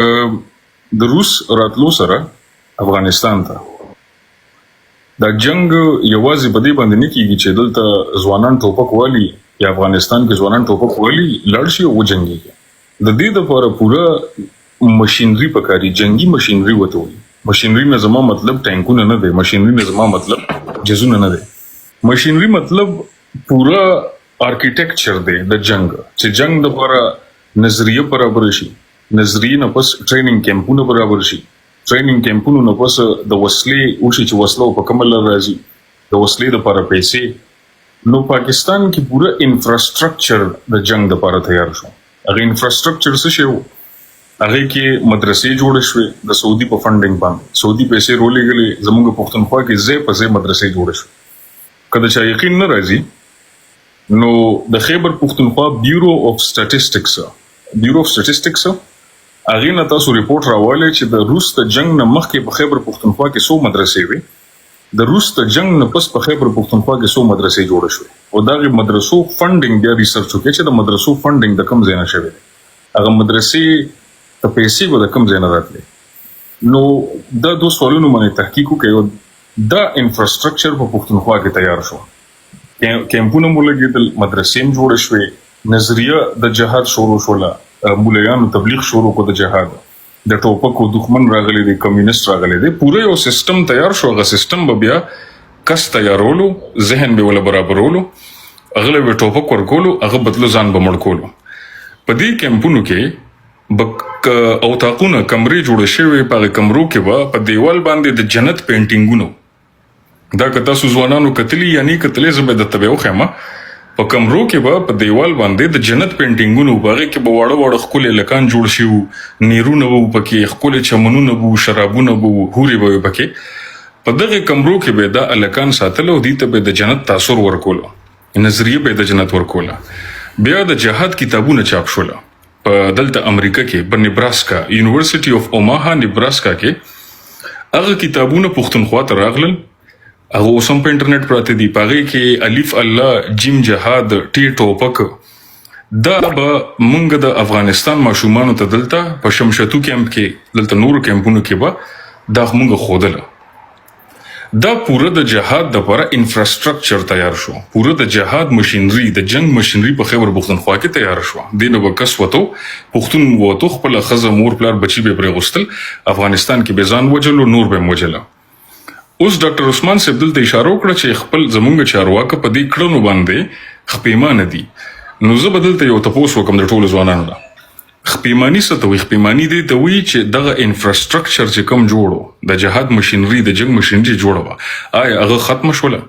د روس راتلو سره افغانستان ته دا جنگ یوازې په دې باندې نه کیږي چې دلته ځوانان ټوپک والي یا افغانستان کې ځوانان ټوپک والي لړ شي او وجنګي د دې لپاره پوره ماشينري پکاري جنگي ماشينري وته وي ماشينري نه زما مطلب ټانکونه نه دی ماشينري نه زما مطلب جزونه نه دی ماشينري مطلب پوره آرکیټیکچر دی د جنگ چې جنگ د لپاره نظریه برابر شي نظریه نه پس ټریننګ کیمپونه برابر شي ټریننګ کیمپونو نه پس د وسلې او شي چې وسلو په کومل راځي د وسلې لپاره پیسې نو پاکستان کې پوره انفراستراکچر د جنگ لپاره تیار شو هغه انفراستراکچر څه شی هغه کې مدرسې جوړ شوې د سعودي په فندینګ باندې سعودي پیسې رولې غلې زموږ پښتونخوا کې زې په زې مدرسې جوړ شوې کله چې یقین نه راځي نو د خیبر پښتونخوا بیورو اف سټاتسټکس هغه نه تاسو ریپورت راوړل چې د روس د جنگ نه مخکې په خیبر پښتونخوا کې څو مدرسې وي د روس د جنگ نه پس په خیبر پښتونخوا کې څو مدرسې جوړ شوې او دا مدرسو فندینګ بیا ریسرچ وکړي چې د مدرسو فندینګ د کم ځای نه شوی هغه مدرسې ته پیسې به د کم ځای نه راتلې نو دا دوه سوالونه باندې تحقیق وکړي دا انفراستراکچر په پښتونخوا کې تیار شو کیمپونه مولګېدل مدرسې جوړ شوې نظریه د جهاد شروع شوله مولایانو تبلیغ شروع کو د جهاد د ټوپکو دښمن راغلي دي کمیونست راغلي دي پوره یو سیستم تیار شو هغه سیستم به بیا کس تیارولو ذهن به ول برابرولو اغله به ټوپک ورکولو هغه بدلو ځان به مړ کولو په دې کیمپونو کې او تاقونه کمرې جوړ شوی په کمرو کې به په دیوال باندې د جنت پینټینګونو دا که تاسو ځوانانو کتلی یعنی کتلی زبې د تبعو خیمه په کمرو کې به په دیوال باندې د جنت پینټینګونو باغې کې به واړه واړه خولې لکان جوړ شي نیرونه وو پکې خولې چمنونه وو شرابونه وو هوري به پکې په دغه کمرو کې به دا الکان ساتلو دي ته به د جنت تاثیر ورکولو نظریه به د جنت ورکوله بیا د جهاد کتابونه چاپ شول په دلته امریکا کې په نیبراسکا یونیورسيټي اف اوماها نیبراسکا کې هغه کتابونه پښتونخوا ته راغلل هغه اوسم په انټرنیټ پراته دي پاره کې الف الله جیم جهاد ټی ټوپک دا به مونږ د افغانستان ماشومان ته دلته په شمشتو کیمپ کې دلته نور کیمپونو کې به دا مونږ خودله دا پوره د جهاد د لپاره انفراستراکچر تیار شو پوره د جهاد ماشينري د جنگ ماشينري په خیبر پښتونخوا کې تیار شو دینه وکس وته پښتون وته خپل خزه مور پلار بچي به پرې غوستل افغانستان کې به ځان وجلو نور به موجله اوس ډاکټر عثمان صاحب دلته اشاره وکړه چې خپل زمونږ چارواکه په دې کړنو باندې خپېمانه دي نو زه بدلته یو تاسو کوم د ټولو ځوانانو نه خپېمانی څه ته وي خپېمانی دی ته وي چې دغه انفراستراکچر چې کوم جوړو د جهاد ماشينري د جنگ ماشينري جوړو آیا هغه ختم شوله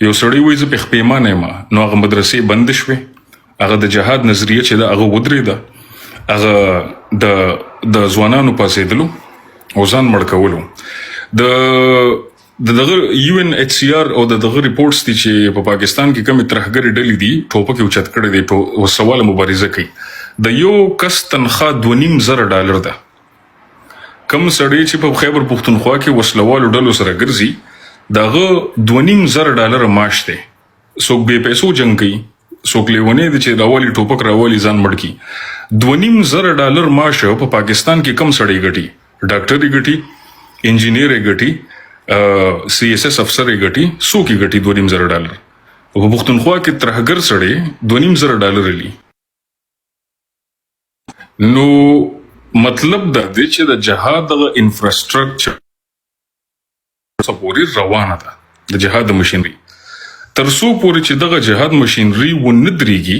یو سړی وایي زه په خپېمانه یم نو هغه مدرسې بند شوې هغه د جهاد نظریه چې دا هغه ودرېده هغه د ځوانانو پاسېدلو او ځان مړ کولو دغه یو ان ایچ سی آر او دغه ریپورتس دي چې په پاکستان کې کومې ترهګري ډلې دي ټوپک یو چت کړی دی او سوال مبارزه کوي د یو کس تنخواه $2.5 ده کم سړی چې په خیبر پښتونخوا کې وسلوالو ډلو سره ګرځي دغه $2.5 معاش دی څوک بې پیسو جنګ کوي څوک لیونی دی چې راولي ټوپک راولي ځان مړ کړي $2.5 معاش په پاکستان کې کم سړی ګټي ډاکټر یې ګټي انجینیر یې ګټي سی ایس ایس افسر یې ګټي څوک یې ګټي $2.5 په پښتونخوا کې ترهګر سړی $2.5 لري نو مطلب دا دی چې د جهاد د انفراستراکچر سپوري روانه ده د جهاد ماشينري ترڅو پورې چې دغه جهاد ماشينري و نه درېږي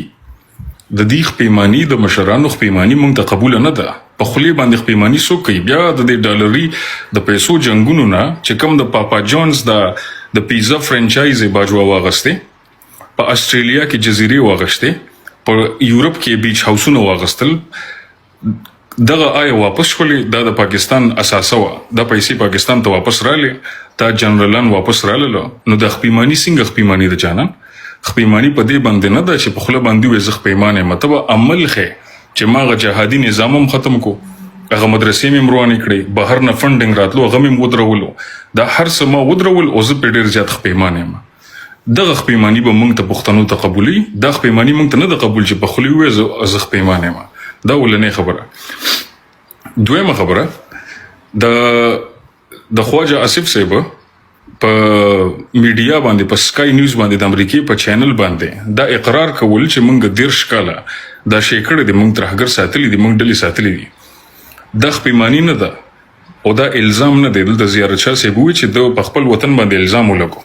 د دې خپېمانی د مشرانو خپېمانی مونږ ته قبول نه ده په خولي باندې خپېمانی سو کوي بیا د ډالري د پیسو جنگونو نه چې کوم د پاپا جونز د پیزا فرانچایز باجوا واغسته په استرالیا کې جزیره واغسته په یورپ کې بیچ هاوسونه واغستل دغه آیا واپس شولې دا د پاکستان اساسه و د پیسې پاکستان ته واپس رااله تا جنرالان واپس رااله نو د خپېمانی څنګه خپېمانی د جانان خپېمانی په دې باندې نه ده چې په خله باندې وي زخ پیمانه مطلب عمل خې چې ماغه جهادي نظام هم ختم کو هغه مدرسې مې مرواني کړې بهر نه فندینګ راتلو هغه مې ودرولو دا هر څه ما ودرول او زه په ډېر زیات خپېمانه یم دغه خپېمانی به مونږ ته پښتنو ته قبولي دا خپېمانی مونږ ته نه د قبول چې په خله وي زخ پیمانه یم دا ولنې خبره دویمه خبره د خواجه آصف صاحب په میډیا باندې په سکای نیوز باندې د امریکای په چینل باندې دا اقرار کول چې موږ 13 کاله دا شی کړی دی، موږ ترهګر ساتلی دی، موږ ډلې ساتلی دي، دا خپېماني نه ده او دا الزام نه دی. دلته زیارت شاه صاحب وایي چې د په خپل وطن باندې الزام ولګو.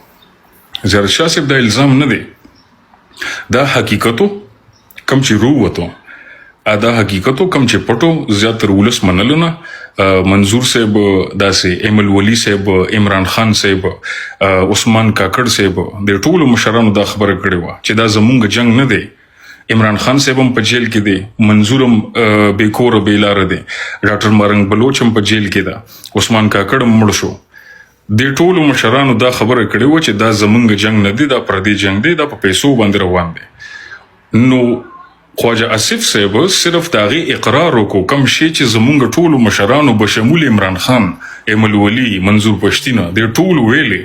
زیارت شاه صاحب دا الزام نه دی، دا حقیقتو کم چې رووتو، دا حقیقتو کم چې پټو زیاتره ولس منلو نه. منظور صاحب داسې، ایمل ولی صاحب، عمران خان صاحب، عثمان کاکړ صاحب د ټولو مشرانو دا خبره کړې وه چې دا زمونږ جنگ نه دی. عمران خان صاحب هم په جیل کې دی، منظور هم بې کوره بې لاره دی، ډاکټر مارنګ بلوچ هم په جیل کې ده، عثمان کاکړ هم مړ شو. د ټولو مشرانو دا خبره کړې وه چې دا زمونږ جنگ نه دی، دا پردی جنگ دی، دا په پیسو باندې روان دی. نو خواجه آصف صاحب صرف د هغې اقرار وکړو کم شی چې زمونږ ټولو مشرانو بشمول عمران خان، ایمل ولی، منظور پښتینه د ټولو ویلې.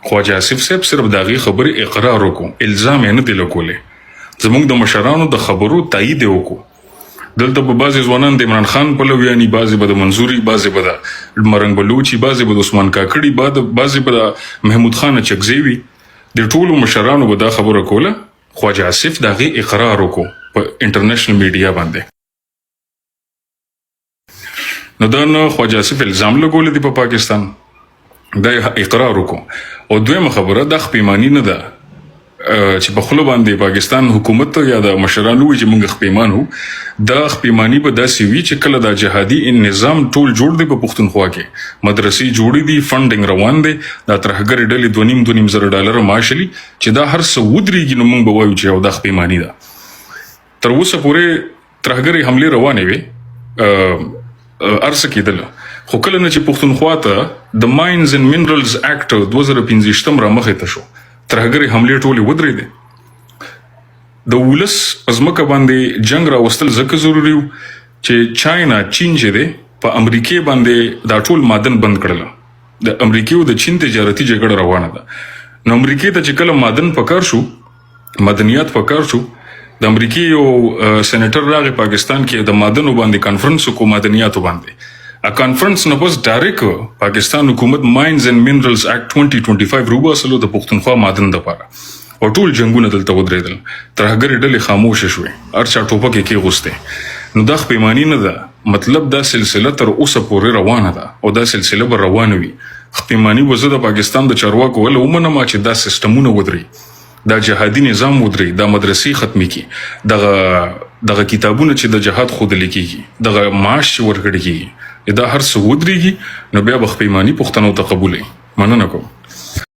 خواجه آصف صاحب صرف د هغې خبرې اقرار وکړو، الزام یې نه دی لګولی. زمونږ د مشرانو د خبرو تایید یې وکړو. دلته به بعضې ځوانان د عمران خان پلویاني، بعضې به د منظوري، بعضې به د مرنګ بلوچي، بعضې به د عثمان کاکړي، بعضې به د محمود خان چکزی وي. د ټولو مشرانو به دا خبره کوله. خواجه آصف د هغې اقرار وکړو په انټرنیشنل میډیا باندې. نو دا نه خواجه آصف الزام لګولی دی په پاکستان، دا اقرار وکړو. او دویمه خبره دا خپېماني نه ده چې په خوله باندې پاکستان حکومت یا د مشرانو وي چې موږ خپېمان وو. دا خپېماني به داسې وي چې کله دا جهادي نظام ټول جوړ دی په پښتونخوا کې، مدرسې جوړې دي، فنډینګ روان دی، دا ترهګرې ډلې $2.5 معاش لي چې دا هر څه ودرېږي، نو موږ به وایو چې دا خپېماني ده. تر اوسه پورې ترهګرې حملې روانې وې، هر څه کېدله، خو کله نه چې پښتونخوا ته د ماینز اینډ منرلز اکټ 2015 رامخې ته شو، ترهګرې حملې ټولې ودرېدې. د ولس په ځمکه باندې جنګ راوستل ځکه ضروري و چې چاینا، چین چې دی، په امریکې باندې دا ټول معدن بند کړله. د امریکې او د چین تجارتي جګړه روانه ده. نو امریکې ته چې کله معدن پکار شو، معدنیات پکار شو، د امریکې یو سینیټر راغی پاکستان کې د معدنو باندې کانفرنس وکړو، معدنیاتو باندې. کانفرنس نه بس ډایرکټ پاکستان حکومت ماینز اینډ منرلز اکټ 2025 روباسلو د پښتونخوا معدن دپاره، او ټول جنګونه دلته ودرېدل. ترهګرې ډلې خاموشه شوې، هر چا ټوپک یې کېغوستی. نو دا خپېماني نه ده، مطلب دا سلسله تر اوسه پورې روانه ده او دا سلسله به روانه وي. خپېماني به زه د پاکستان د چارواکو وله ومنم چې دا سیسټمونه ودرېږي، دا جهادي نظام ودرېږي، دا مدرسې ختمې کړي، دغه کتابونه چې د جهاد ښودلې کېږي، دغه معاش چې ورکړی کېږي، دا هر څه ودرېږي. نو بیا به خپېماني پښتنو ته قبول وي. مننه کوم.